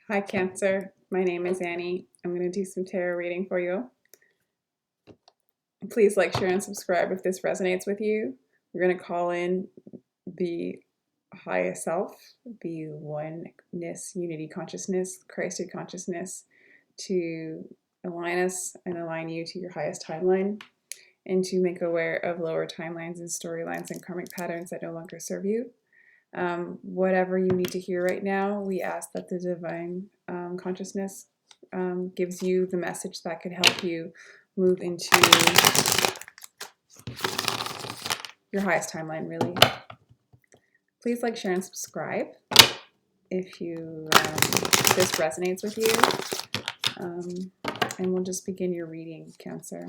Hi, Cancer. My name is Annie. I'm going to do some tarot reading for you. Please like, share, and subscribe if this resonates with you. We're going to call in the highest self, the oneness, unity consciousness, Christed consciousness to align us and align you to your highest timeline and to make aware of lower timelines and storylines and karmic patterns that no longer serve you. Whatever you need to hear right now, we ask that the divine consciousness gives you the message that could help you move into your highest timeline, really. Please like, share, and subscribe if this resonates with you. And we'll just begin your reading, Cancer.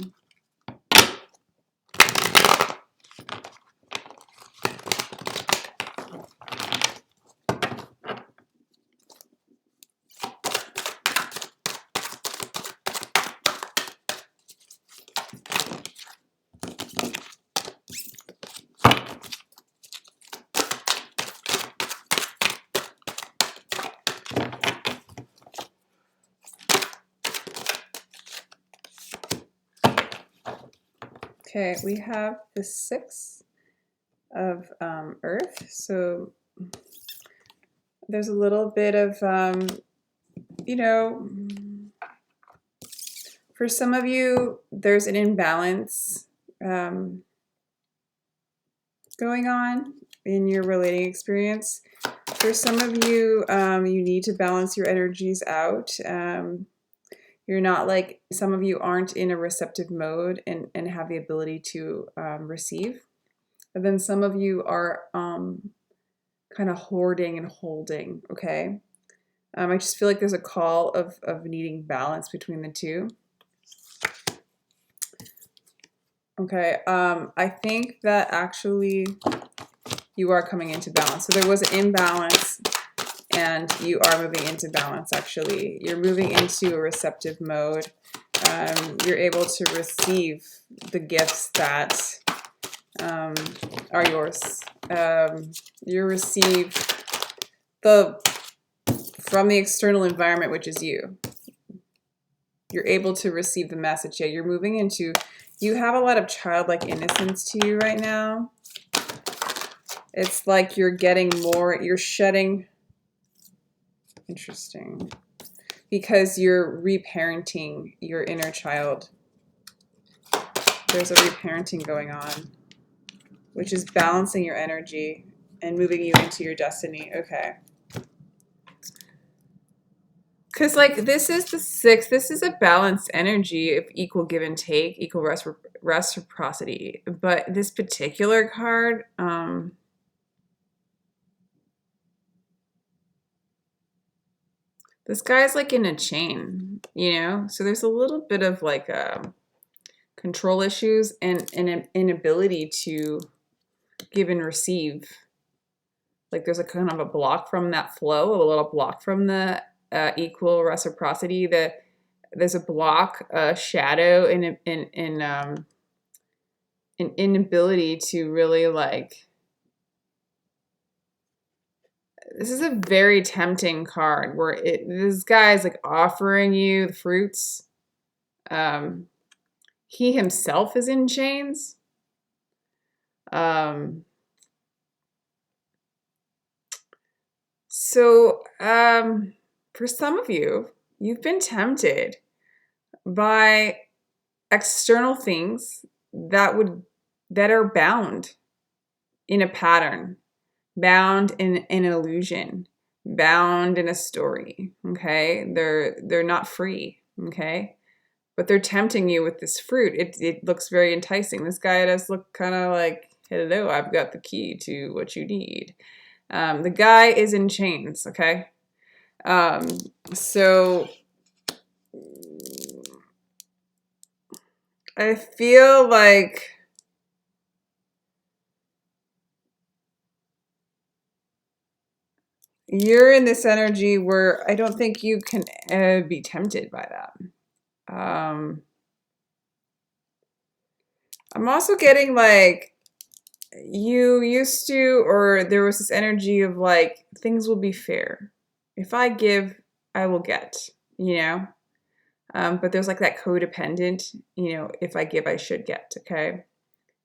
Okay, we have the Six of Earth. So there's a little bit of, for some of you, there's an imbalance going on in your relating experience. For some of you, you need to balance your energies out. You're not like, some of you aren't in a receptive mode and have the ability to receive. And then some of you are kind of hoarding and holding, okay? I just feel like there's a call of needing balance between the two. Okay, I think that actually you are coming into balance. So there was an imbalance and you are moving into balance, actually. You're moving into a receptive mode. You're able to receive the gifts that are yours. You receive from the external environment, which is you. You're able to receive the message. Yeah, you're moving into, you have a lot of childlike innocence to you right now. It's like you're getting more, you're shedding. Interesting. Because you're reparenting your inner child. There's a reparenting going on, which is balancing your energy and moving you into your destiny. Okay. Because like this is the Sixth, this is a balanced energy of equal give and take, equal reciprocity. But this particular card, this guy's like in a chain, So there's a little bit of like control issues and an inability to give and receive. Like there's a kind of a block from that flow, a little block from the equal reciprocity. There's a block, a shadow, and an inability to really like. This is a very tempting card where this guy is like offering you the fruits. He himself is in chains. So for some of you, you've been tempted by external things that are bound in a pattern, bound in an illusion, bound in a story. Okay, they're not free. Okay, but they're tempting you with this fruit. It looks very enticing. This guy does look kind of like, hello, I've got the key to what you need. The guy is in chains. Okay, so I feel like you're in this energy where I don't think you can be tempted by that. I'm also getting like you used to, or there was this energy of like, things will be fair. If I give, I will get, you know? But there's like that codependent, you know, if I give, I should get, okay?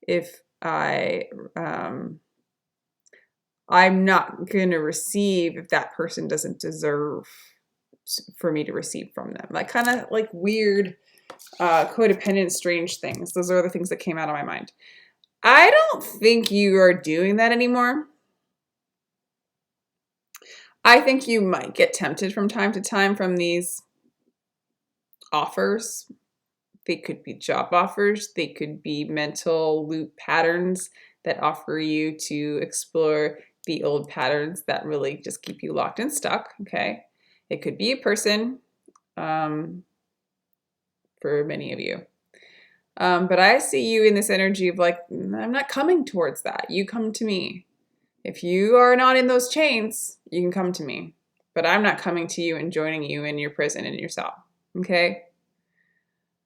If I'm not going to receive if that person doesn't deserve for me to receive from them. Like kind of like weird, codependent, strange things. Those are the things that came out of my mind. I don't think you are doing that anymore. I think you might get tempted from time to time from these offers. They could be job offers. They could be mental loop patterns that offer you to explore the old patterns that really just keep you locked and stuck, okay? It could be a person, for many of you. But I see you in this energy of like, I'm not coming towards that. You come to me. If you are not in those chains, you can come to me. But I'm not coming to you and joining you in your prison and yourself, okay?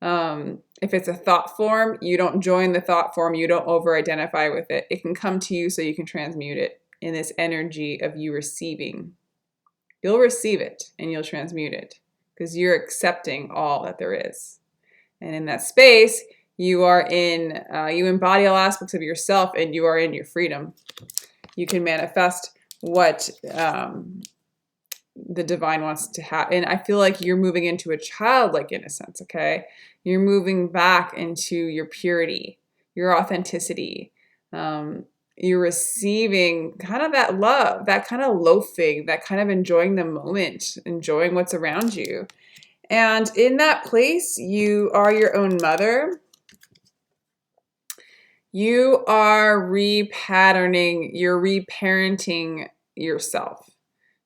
If it's a thought form, you don't join the thought form. You don't over-identify with it. It can come to you so you can transmute it in this energy of you receiving. You'll receive it and you'll transmute it because you're accepting all that there is. And in that space, you are in, you embody all aspects of yourself and you are in your freedom. You can manifest what the divine wants to have. And I feel like you're moving into a childlike innocence, okay? You're moving back into your purity, your authenticity. You're receiving kind of that love, that kind of loafing, that kind of enjoying the moment, enjoying what's around you. And in that place, you are your own mother. You are repatterning, you're reparenting yourself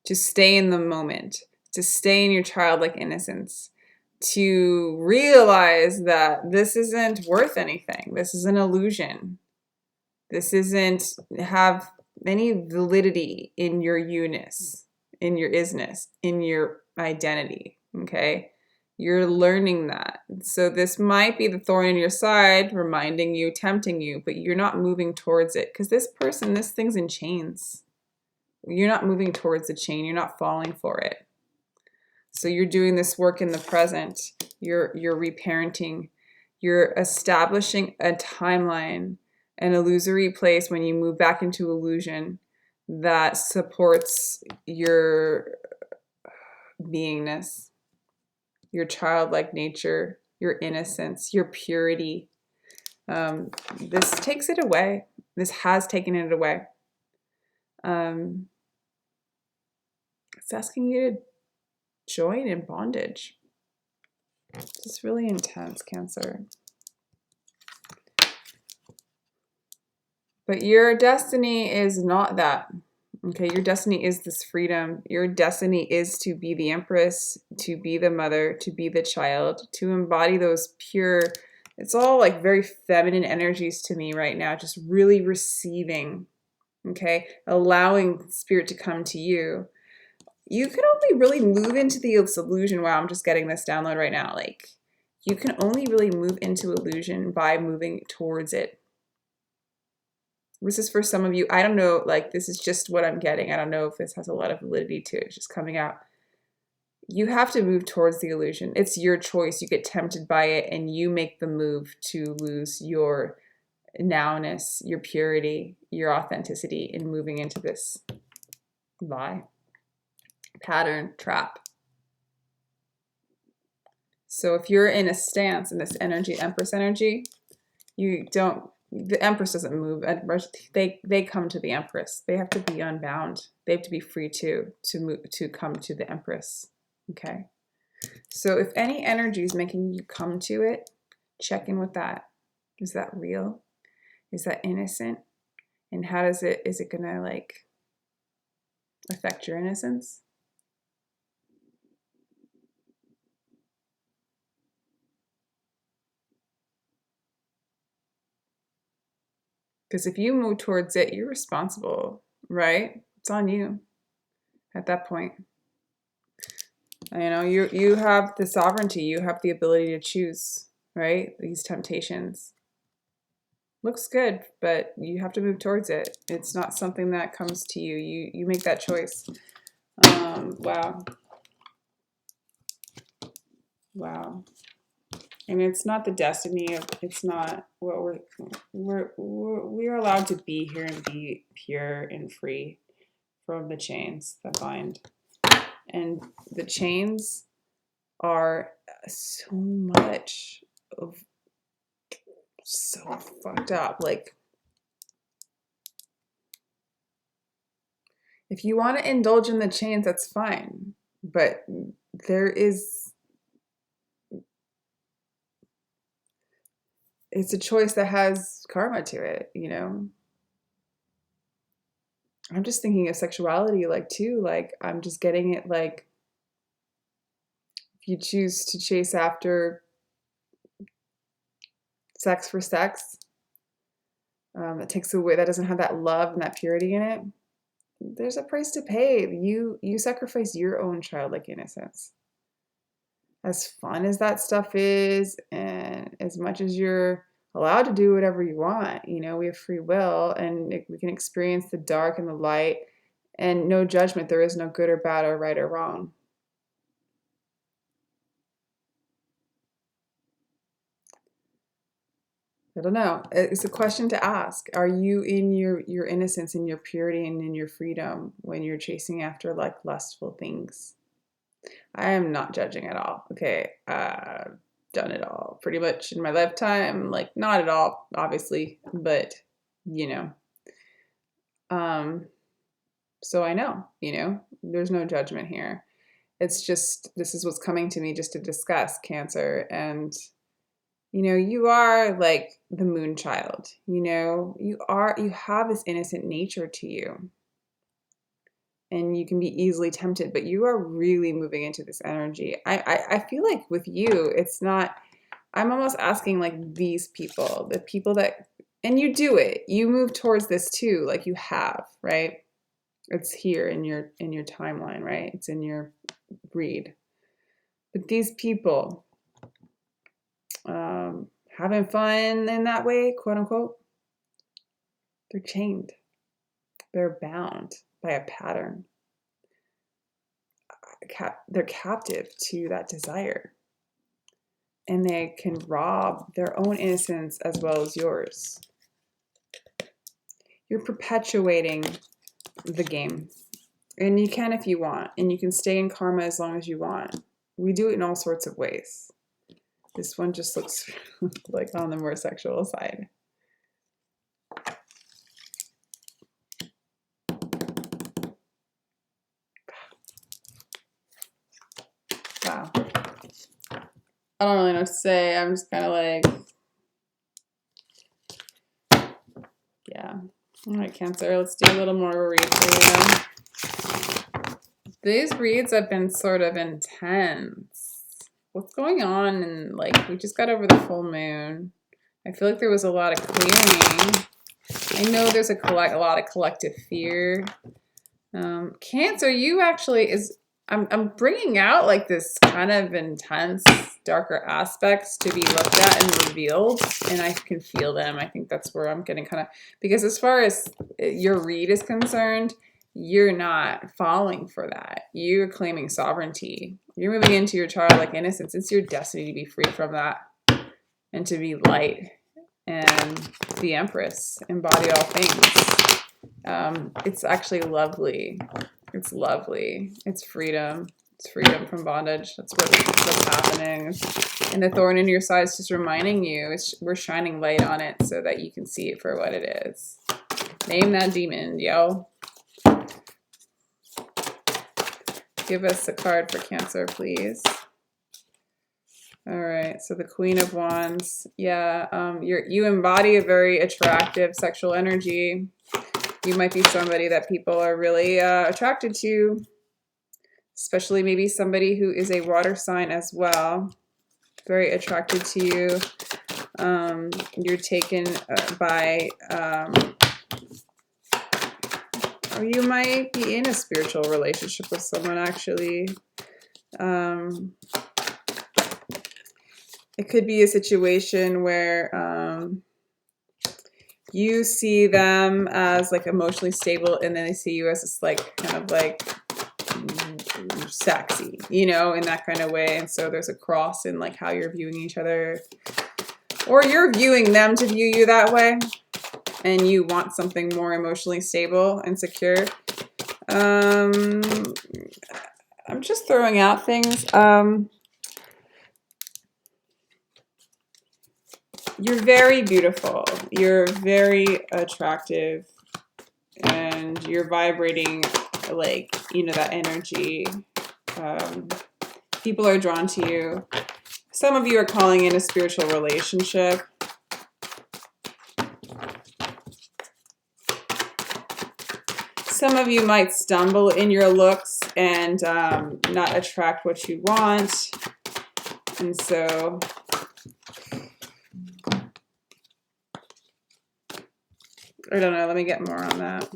to stay in the moment, to stay in your childlike innocence, to realize that this isn't worth anything. This is an illusion. This isn't have any validity in your you-ness, in your isness, in your identity, okay? You're learning that. So this might be the thorn in your side, reminding you, tempting you, but you're not moving towards it because this person, this thing's in chains. You're not moving towards the chain. You're not falling for it. So you're doing this work in the present. You're reparenting. You're establishing a timeline, an illusory place when you move back into illusion that supports your beingness, your childlike nature, your innocence, your purity. This takes it away. This has taken it away. It's asking you to join in bondage. It's really intense, Cancer. But your destiny is not that. Okay, your destiny is this freedom. Your destiny is to be the empress, to be the mother, to be the child, to embody those pure, it's all like very feminine energies to me right now, just really receiving, okay, allowing spirit to come to you. You can only really move into the illusion. Wow, I'm just getting this download right now. Like, you can only really move into illusion by moving towards it. This is for some of you. I don't know, like, this is just what I'm getting. I don't know if this has a lot of validity to it. It's just coming out. You have to move towards the illusion. It's your choice. You get tempted by it and you make the move to lose your nowness, your purity, your authenticity in moving into this lie, pattern, trap. So if you're in a stance in this energy, Empress energy, you don't, the Empress doesn't move. They come to the Empress. They have to be unbound. They have to be free to move, to come to the Empress. Okay. So if any energy is making you come to it, check in with that. Is that real? Is that innocent? And how does it, is it gonna like affect your innocence? Because if you move towards it, you're responsible, right? It's on you at that point. You know, you have the sovereignty, you have the ability to choose, right? These temptations. Looks good, but you have to move towards it. It's not something that comes to you. You make that choice. Wow. Wow. And it's not the destiny of, it's not what we're allowed to be here and be pure and free from the chains that bind. And the chains are so much of so fucked up. Like, if you want to indulge in the chains, that's fine. But there is, it's a choice that has karma to it, you know? I'm just thinking of sexuality, like, too. Like, I'm just getting it, like, if you choose to chase after sex for sex, that takes away, that doesn't have that love and that purity in it, there's a price to pay. You sacrifice your own childlike innocence. As fun as that stuff is, and as much as you're allowed to do whatever you want, you know, we have free will, and we can experience the dark and the light, and no judgment. There is no good or bad or right or wrong. I don't know. It's a question to ask. Are you in your innocence and your purity and in your freedom when you're chasing after like lustful things? I am not judging at all. Okay. Done it all pretty much in my lifetime. Like, not at all, obviously, but you know. So I know, you know, there's no judgment here. It's just, this is what's coming to me just to discuss Cancer. And you know, you are like the moon child, you know, you have this innocent nature to you, and you can be easily tempted, but you are really moving into this energy. I feel like with you, it's not, I'm almost asking like these people, the people that, and you do it, you move towards this too, like you have, right? It's here in your timeline, right? It's in your read. But these people, having fun in that way, quote unquote, they're chained. They're bound by a pattern. They're captive to that desire. And they can rob their own innocence as well as yours. You're perpetuating the game. And you can if you want. And you can stay in karma as long as you want. We do it in all sorts of ways. This one just looks like on the more sexual side. Wow. I don't really know what to say. I'm just kind of like, yeah. All right, Cancer, let's do a little more of a read for you. These reads have been sort of intense. What's going on? And like, we just got over the full moon. I feel like there was a lot of clearing. I know there's a lot of collective fear. Cancer, you actually I'm bringing out like this kind of intense, darker aspects to be looked at and revealed, and I can feel them. I think that's where I'm getting kind of, because as far as your read is concerned, you're not falling for that. You're claiming sovereignty. You're moving into your childlike innocence. It's your destiny to be free from that and to be light and the Empress, embody all things. It's actually lovely. It's lovely. It's freedom. It's freedom from bondage. That's what's happening. And the thorn in your side is just reminding you, we're shining light on it so that you can see it for what it is. Name that demon, yo. Give us a card for Cancer, please. All right, so the Queen of Wands. Yeah, you embody a very attractive sexual energy. You might be somebody that people are really attracted to, especially maybe somebody who is a water sign as well. Very attracted to you. You're taken by, or you might be in a spiritual relationship with someone actually. It could be a situation where you see them as like emotionally stable, and then they see you as this like kind of like sexy, you know, in that kind of way. And so there's a cross in like how you're viewing each other, or you're viewing them to view you that way, and you want something more emotionally stable and secure. I'm just throwing out things. You're very beautiful. You're very attractive, and you're vibrating like, you know, that energy. People are drawn to you. Some of you are calling in a spiritual relationship. Some of you might stumble in your looks and not attract what you want. And so I don't know, let me get more on that.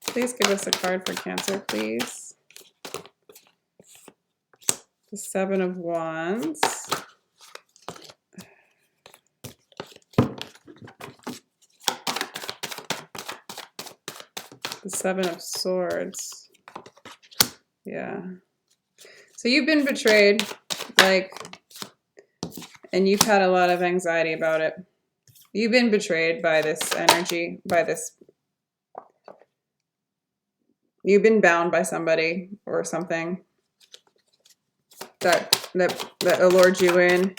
Please give us a card for Cancer, please. The Seven of Wands. The Seven of Swords. Yeah. So you've been betrayed, like, and you've had a lot of anxiety about it. You've been betrayed by this energy, by this. You've been bound by somebody or something that allured you in,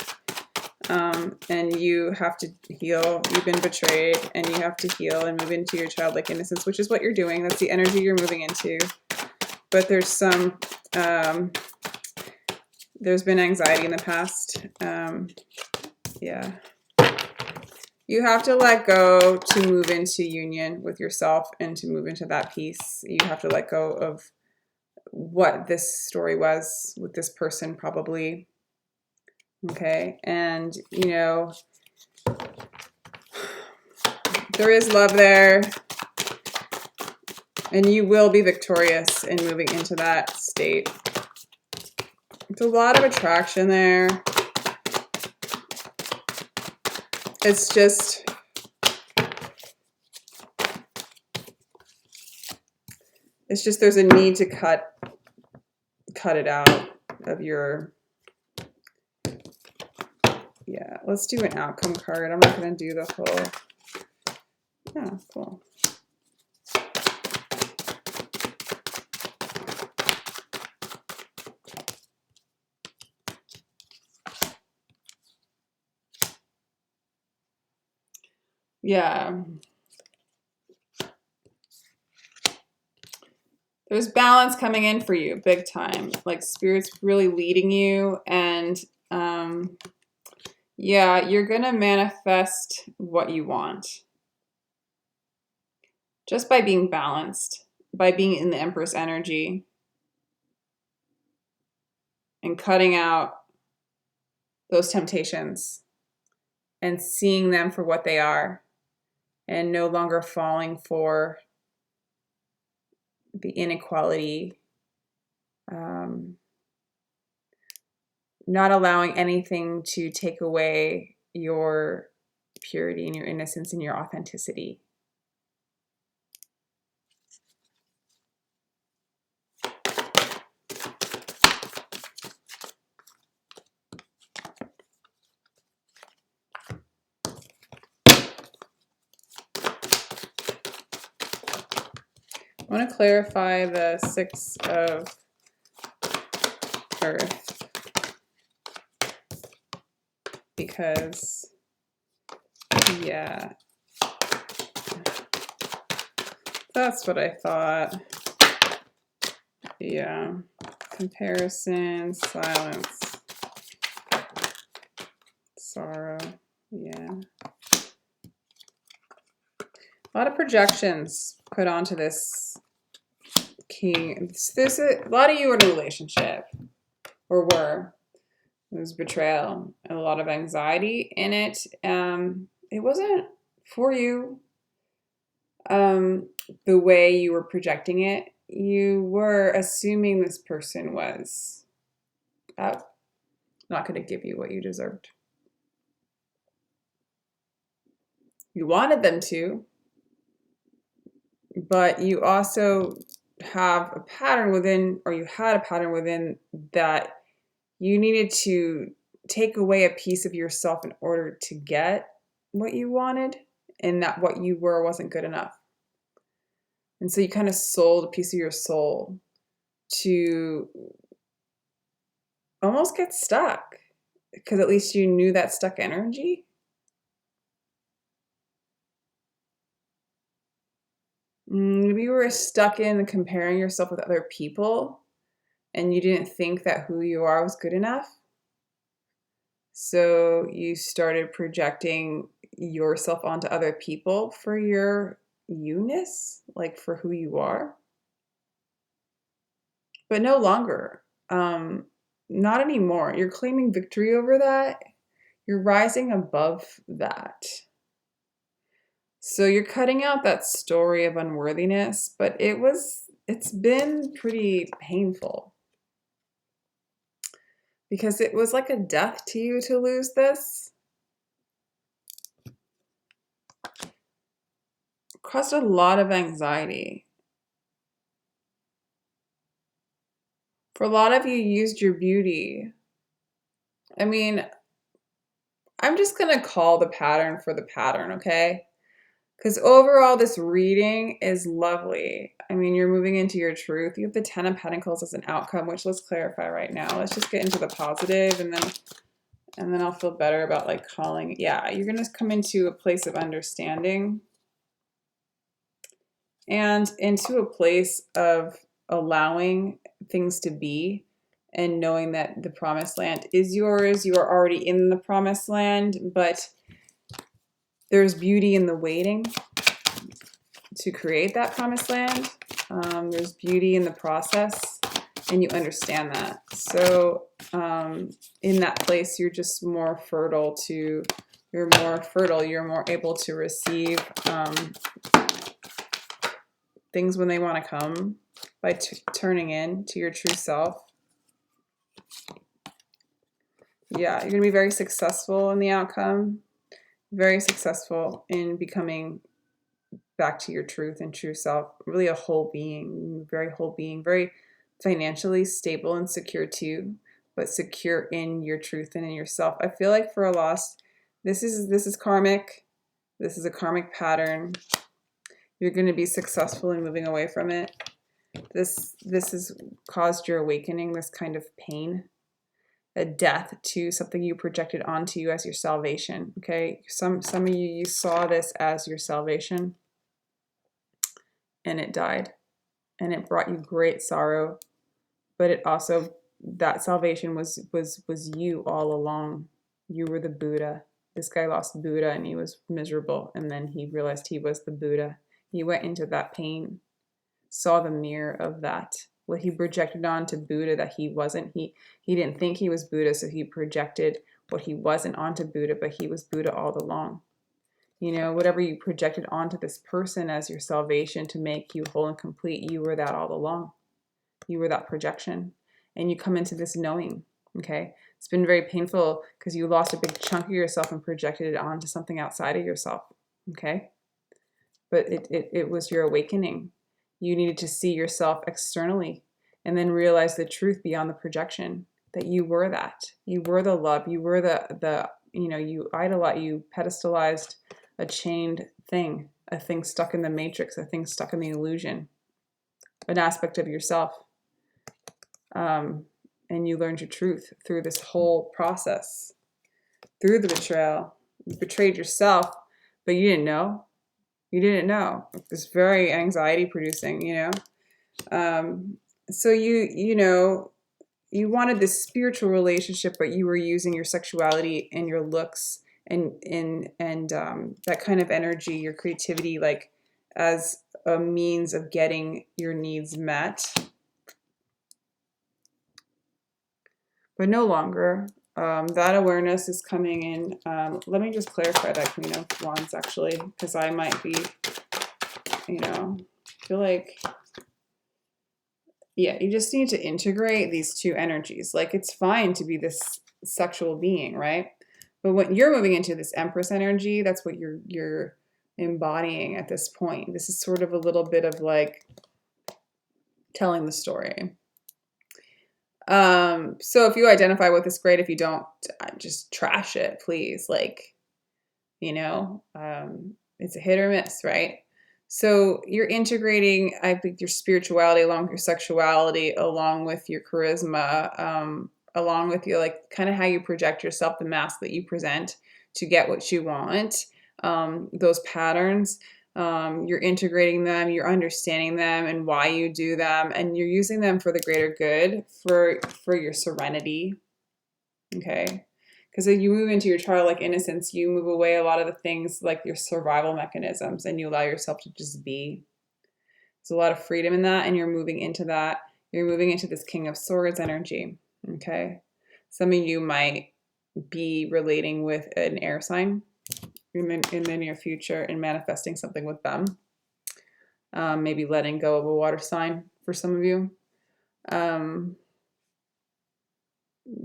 and you have to heal. You've been betrayed, and you have to heal and move into your childlike innocence, which is what you're doing. That's the energy you're moving into. But there's some, there's been anxiety in the past. Yeah. You have to let go to move into union with yourself and to move into that peace. You have to let go of what this story was with this person, probably. Okay. And, you know, there is love there, and you will be victorious in moving into that state. There's a lot of attraction there. It's just, there's a need to cut it out of your, yeah, let's do an outcome card. I'm not going to do the whole, yeah, cool. Yeah. There's balance coming in for you, big time. Like Spirit's really leading you, and yeah, you're gonna manifest what you want just by being balanced, by being in the Empress energy and cutting out those temptations and seeing them for what they are, and no longer falling for the inequality, not allowing anything to take away your purity and your innocence and your authenticity. I want to clarify the Six of Earth, because, yeah, that's what I thought. Yeah, comparison, silence, sorrow, yeah. A lot of projections put onto this King. There's a lot of you in a relationship, or were. There's betrayal and a lot of anxiety in it. It wasn't for you the way you were projecting it. You were assuming this person was not going to give you what you deserved. You wanted them to, but you also have a pattern within, or you had a pattern within, that you needed to take away a piece of yourself in order to get what you wanted, and that what you were wasn't good enough. And so you kind of sold a piece of your soul to almost get stuck, because at least you knew that stuck energy. Maybe you were stuck in comparing yourself with other people and you didn't think that who you are was good enough. So you started projecting yourself onto other people for your you-ness, like for who you are. But no longer. Not anymore. You're claiming victory over that. You're rising above that. So you're cutting out that story of unworthiness, but it's been pretty painful, because it was like a death to you to lose this. It caused a lot of anxiety. For a lot of you, used your beauty. I mean, I'm just going to call the pattern for the pattern, okay? Because overall, this reading is lovely. I mean, you're moving into your truth. You have the Ten of Pentacles as an outcome, which let's clarify right now. Let's just get into the positive, and then I'll feel better about like calling. Yeah, you're going to come into a place of understanding and into a place of allowing things to be and knowing that the promised land is yours. You are already in the promised land, but there's beauty in the waiting to create that promised land. There's beauty in the process, and you understand that. So in that place, you're just more fertile to, you're more able to receive things when they want to come by turning in to your true self. Yeah, you're going to be very successful in the outcome, very successful in becoming back to your truth and true self, really a whole being, very financially stable and secure too, but secure in your truth and in yourself. I feel like for a loss, this is karmic. This is a karmic pattern. You're going to be successful in moving away from it. This has caused your awakening, this kind of pain, a death to something you projected onto you as your salvation. Okay, some of you saw this as your salvation, and it died, and it brought you great sorrow. But it also, that salvation was you all along. You were the Buddha. This guy lost Buddha and he was miserable, and then he realized he was the Buddha. He went into that pain, saw the mirror of that, what he projected onto Buddha that he wasn't. He didn't think he was Buddha, so he projected what he wasn't onto Buddha, but he was Buddha all along. You know, whatever you projected onto this person as your salvation to make you whole and complete, you were that all along. You were that projection. And you come into this knowing, okay? It's been very painful because you lost a big chunk of yourself and projected it onto something outside of yourself, okay? But it was your awakening. You needed to see yourself externally and then realize the truth beyond the projection, that you were that. You were the love. You were the you know, you idolized, you pedestalized a chained thing, a thing stuck in the matrix, a thing stuck in the illusion, an aspect of yourself. And you learned your truth through this whole process, through the betrayal. You betrayed yourself, but you didn't know. You didn't know. It's very anxiety producing, you know. So you wanted this spiritual relationship, but you were using your sexuality and your looks and that kind of energy, your creativity, like as a means of getting your needs met. But no longer. That awareness is coming in. Let me just clarify that Queen of Wands, actually, because I might be, you know, feel like, yeah, you just need to integrate these two energies. Like, it's fine to be this sexual being, right? But when you're moving into this Empress energy, that's what you're embodying at this point. This is sort of a little bit of like telling the story. So if you identify with this, great. If you don't, just trash it, please. Like, you know, it's a hit or miss, right? So you're integrating, I think, your spirituality along with your sexuality, along with your charisma, along with your, like, kind of how you project yourself, the mask that you present to get what you want, those patterns. You're integrating them, you're understanding them and why you do them, and you're using them for the greater good, for your serenity. Okay. Because as you move into your childlike innocence, you move away a lot of the things like your survival mechanisms, and you allow yourself to just be. There's a lot of freedom in that, and you're moving into that. You're moving into this King of Swords energy. Okay. Some of you might be relating with an air sign in the near future and manifesting something with them. Maybe letting go of a water sign for some of you.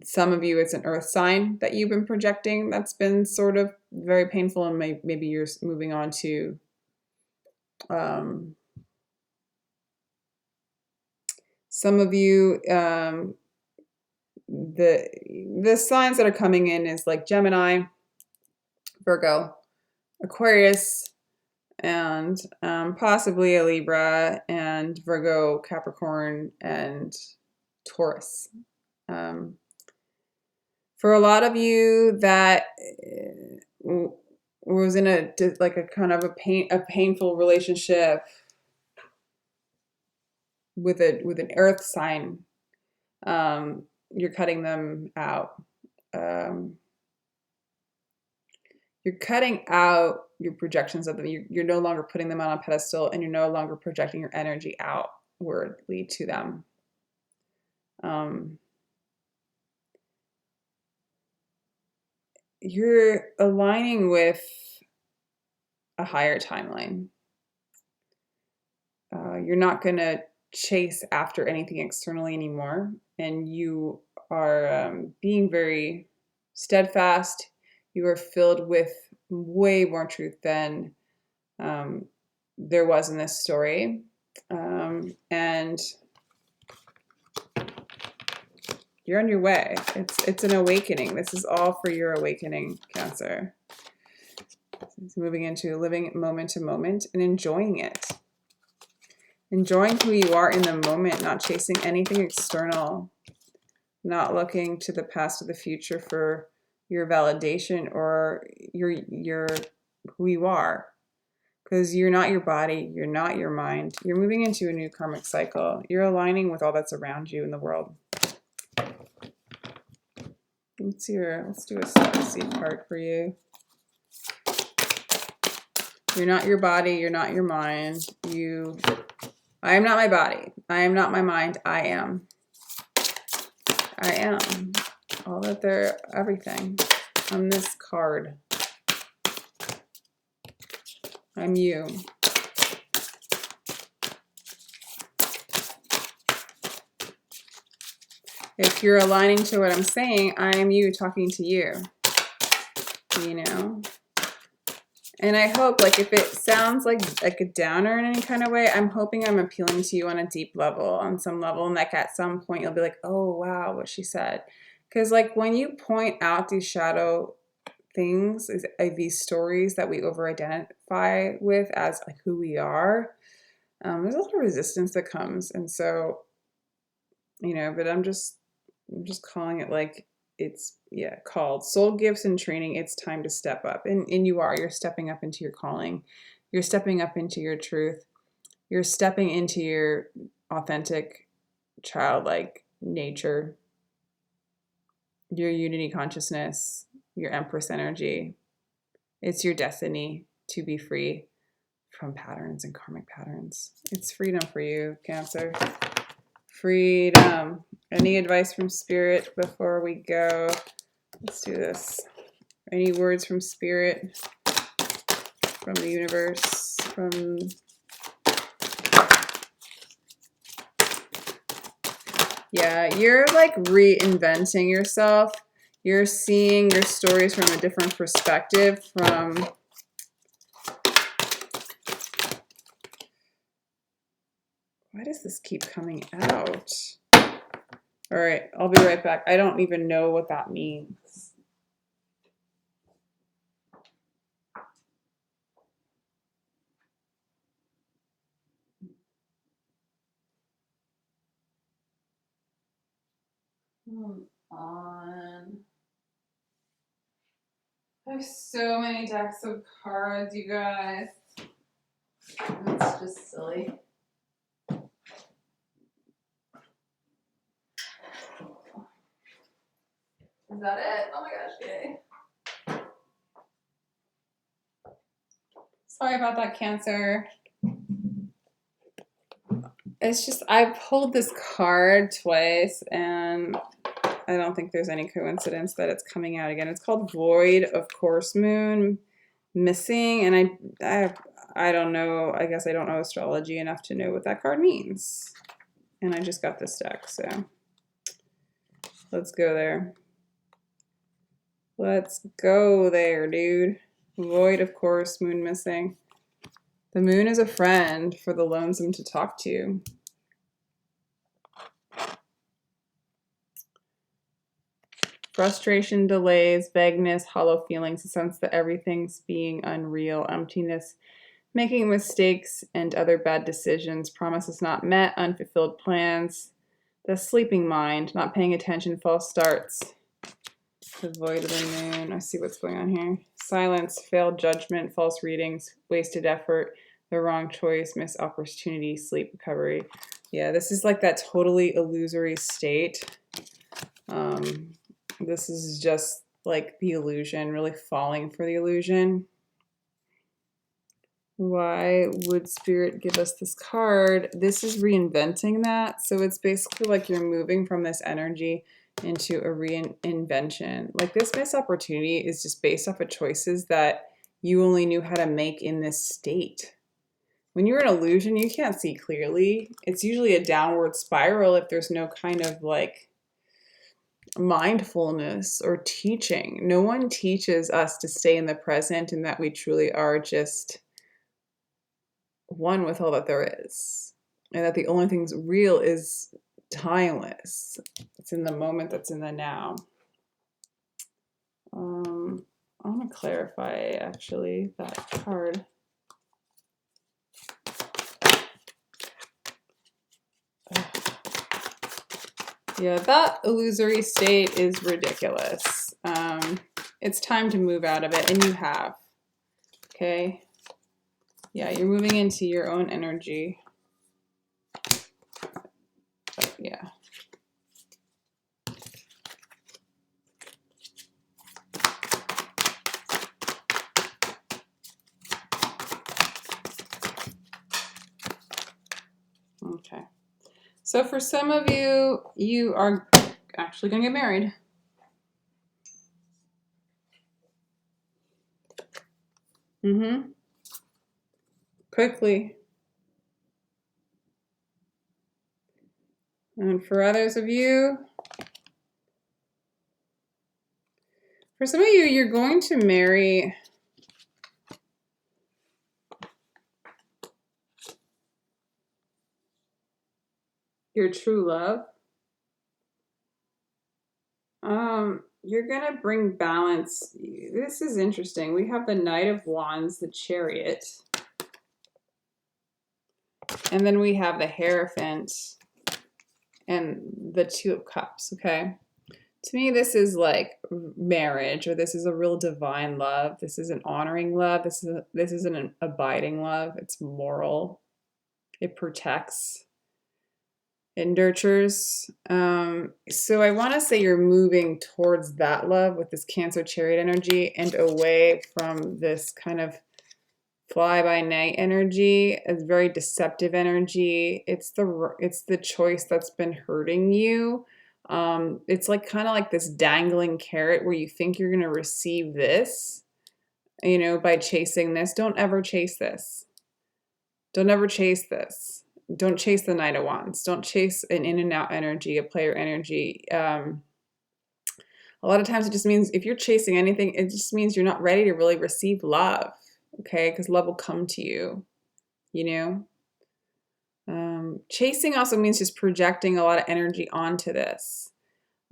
Some of you, it's an earth sign that you've been projecting that's been sort of very painful, and maybe you're moving on to some of you, the signs that are coming in is like Gemini, Virgo, Aquarius, and possibly a Libra, and Virgo, Capricorn, and Taurus. For a lot of you, that was in a kind of a painful relationship with an earth sign, you're cutting them out. You're cutting out your projections of them. You're no longer putting them on a pedestal, and you're no longer projecting your energy outwardly to them. You're aligning with a higher timeline. You're not going to chase after anything externally anymore, and you are being very steadfast. You are filled with way more truth than there was in this story, and you're on your way. It's an awakening. This is all for your awakening, Cancer. It's moving into living moment to moment and enjoying it. Enjoying who you are in the moment, not chasing anything external, not looking to the past or the future for your validation or your who you are. Because you're not your body, you're not your mind. You're moving into a new karmic cycle. You're aligning with all that's around you in the world. Let's do a seed card for you. You're not your body, you're not your mind. I am not my body. I am not my mind. I am. I am. All that there, everything on this card. I'm you. If you're aligning to what I'm saying, I am you talking to you. You know? And I hope, like, if it sounds like a downer in any kind of way, I'm hoping I'm appealing to you on a deep level, on some level, and like at some point you'll be like, oh, wow, what she said. Because like when you point out these shadow things, these stories that we over-identify with as like who we are, there's a lot of resistance that comes. And so, you know, but I'm just calling it like it's called soul gifts and training. It's time to step up, and you're stepping up into your calling. You're stepping up into your truth. You're stepping into your authentic childlike nature, your unity consciousness, your Empress energy. It's your destiny to be free from patterns and karmic patterns. It's freedom for you, Cancer. Freedom. Any advice from Spirit before we go? Let's do this. Any words from Spirit, from the universe, from... Yeah, you're like reinventing yourself. You're seeing your stories from a different perspective, from Why does this keep coming out? All right, I'll be right back. I don't even know what that means. Hold on. I have so many decks of cards, you guys. That's just silly. Is that it? Oh my gosh, yay. Sorry about that, Cancer. It's just, I pulled this card twice and I don't think there's any coincidence that it's coming out again. It's called Void of Course Moon Missing, and I don't know. I guess I don't know astrology enough to know what that card means. And I just got this deck, so let's go there. Let's go there, dude. Void of Course Moon Missing. The moon is a friend for the lonesome to talk to. Frustration, delays, vagueness, hollow feelings, a sense that everything's being unreal, emptiness, making mistakes and other bad decisions, promises not met, unfulfilled plans, the sleeping mind, not paying attention, false starts, the void of the moon. I see what's going on here. Silence, failed judgment, false readings, wasted effort, the wrong choice, missed opportunity, sleep recovery. Yeah, this is like that totally illusory state. This is just like the illusion, really falling for the illusion. Why would Spirit give us this card? This is reinventing that. So it's basically like you're moving from this energy into a reinvention. Like this missed opportunity is just based off of choices that you only knew how to make in this state. When you're in illusion, you can't see clearly. It's usually a downward spiral if there's no kind of like mindfulness or teaching. No one teaches us to stay in the present and that we truly are just one with all that there is, and that the only thing's real is timeless. It's in the moment that's in the now. I want to clarify actually that card. Yeah, that illusory state is ridiculous. It's time to move out of it, and you have. Okay? Yeah, you're moving into your own energy. But yeah. Okay. So for some of you, you are actually going to get married. Quickly. And for others of you, for some of you, you're going to marry your true love. You're going to bring balance. This is interesting. We have the Knight of Wands, the Chariot. And then we have the Hierophant and the Two of Cups, okay? To me, this is like marriage, or this is a real divine love. This is an honoring love. This is an abiding love. It's moral. It protects. It nurtures. So I want to say you're moving towards that love with this Cancer Chariot energy and away from this kind of fly-by-night energy. It's very deceptive energy. It's the choice that's been hurting you. It's like kind of like this dangling carrot where you think you're going to receive this, you know, by chasing this. Don't ever chase this. Don't ever chase this. Don't chase the Knight of Wands. Don't chase an in and out energy, a player energy. A lot of times it just means if you're chasing anything, it just means you're not ready to really receive love, okay? Because love will come to you, you know? Chasing also means just projecting a lot of energy onto this.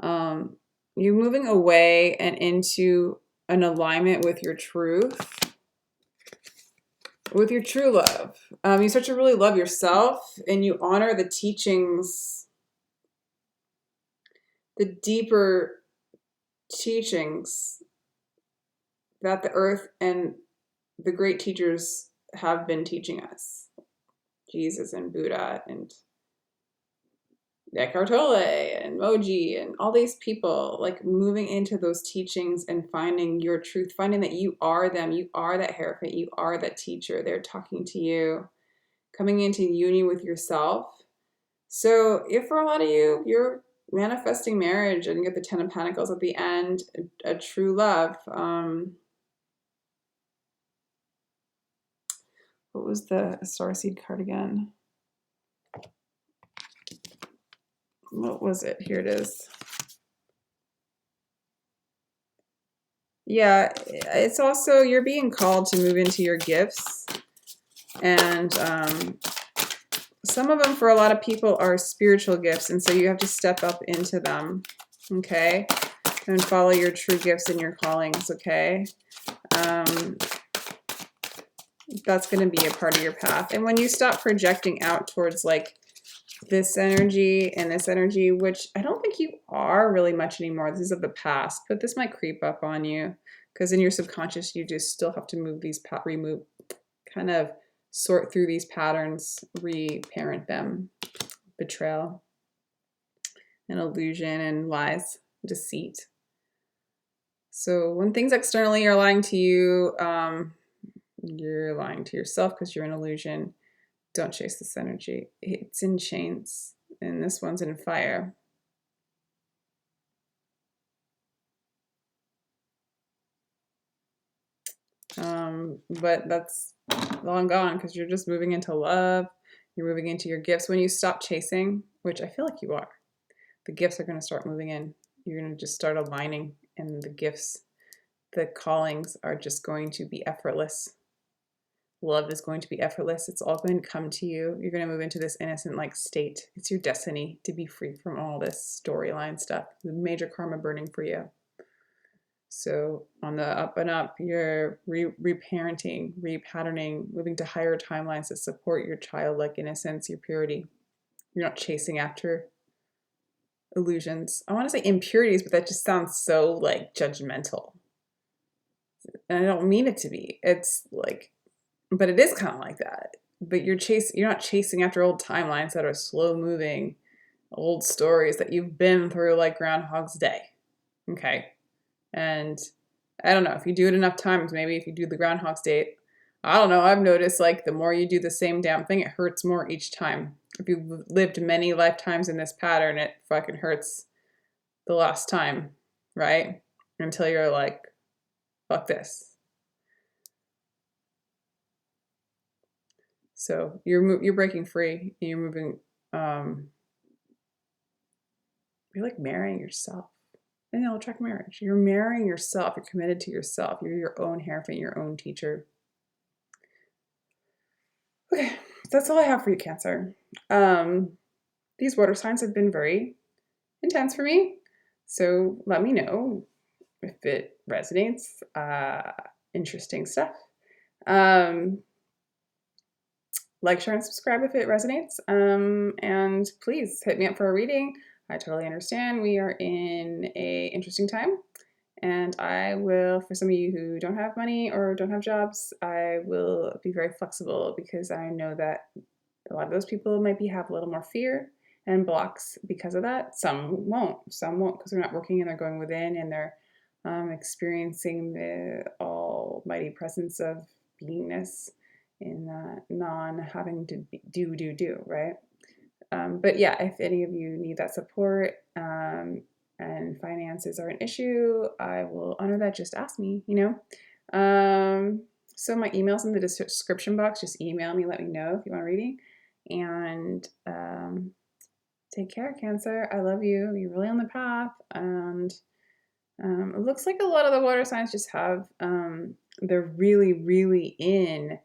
You're moving away and into an alignment with your truth, with your true love. You start to really love yourself, and you honor the teachings, the deeper teachings that the earth and the great teachers have been teaching us. Jesus and Buddha and Eckhart Tolle and Moji and all these people, like moving into those teachings and finding your truth, finding that you are them, you are that hierophant, you are that teacher. They're talking to you, coming into union with yourself. So if for a lot of you, you're manifesting marriage and you get the Ten of Pentacles at the end, a true love. What was the Starseed card again? What was it? Here it is. Yeah, it's also, you're being called to move into your gifts. And some of them for a lot of people are spiritual gifts. And so you have to step up into them. Okay. And follow your true gifts and your callings. Okay. That's going to be a part of your path. And when you stop projecting out towards like this energy and this energy, which I don't think you are really much anymore. This is of the past, but this might creep up on you because in your subconscious, you just still have to move these, kind of sort through these patterns, reparent them, betrayal and illusion and lies, deceit. So when things externally are lying to you, you're lying to yourself because you're an illusion. Don't chase this energy. It's in chains, and this one's in fire. But that's long gone because you're just moving into love. You're moving into your gifts. When you stop chasing, which I feel like you are, the gifts are going to start moving in. You're going to just start aligning, and the gifts, the callings are just going to be effortless. Love is going to be effortless. It's all going to come to you. You're going to move into this innocent like state. It's your destiny to be free from all this storyline stuff. The major karma burning for you. So on the up and up, you're reparenting, repatterning, moving to higher timelines that support your childlike innocence, your purity. You're not chasing after illusions. I want to say impurities, but that just sounds so like judgmental. And I don't mean it to be. It's like, but it is kind of like that. But you're not chasing after old timelines that are slow moving, old stories that you've been through like Groundhog's Day. Okay. And I don't know, if you do it enough times, maybe if you do the Groundhog's Day, I don't know, I've noticed like the more you do the same damn thing, it hurts more each time. If you've lived many lifetimes in this pattern, it fucking hurts the last time, right? Until you're like, fuck this. So you're breaking free, and you're moving, you're like marrying yourself. And you'll attract marriage. You're marrying yourself. You're committed to yourself. You're your own hierophant, your own teacher. Okay, that's all I have for you, Cancer. These water signs have been very intense for me. So let me know if it resonates. Interesting stuff. Like, share, and subscribe if it resonates. And please hit me up for a reading. I totally understand. We are in a interesting time. And I will, for some of you who don't have money or don't have jobs, I will be very flexible because I know that a lot of those people might have a little more fear and blocks because of that. Some won't. Some won't because they're not working and they're going within and they're experiencing the almighty presence of beingness in non-having to do, right? But yeah, if any of you need that support and finances are an issue, I will honor that. Just ask me, So my email's in the description box. Just email me, let me know if you want a reading. And take care, Cancer. I love you. You're really on the path. And it looks like a lot of the water signs just have, they're really, really in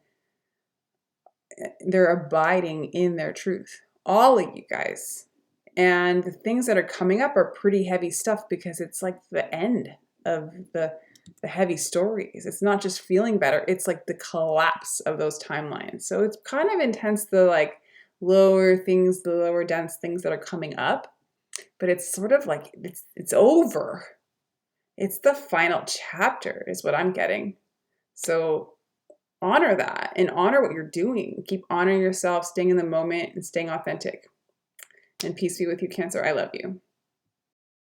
they're abiding in their truth. All of you guys. And the things that are coming up are pretty heavy stuff because it's like the end of the heavy stories. It's not just feeling better, it's like the collapse of those timelines. So it's kind of intense, the like lower things, the lower dense things that are coming up, but it's sort of like it's over. It's the final chapter is what I'm getting. So honor that and honor what you're doing. Keep honoring yourself, staying in the moment and staying authentic. And peace be with you, Cancer. I love you.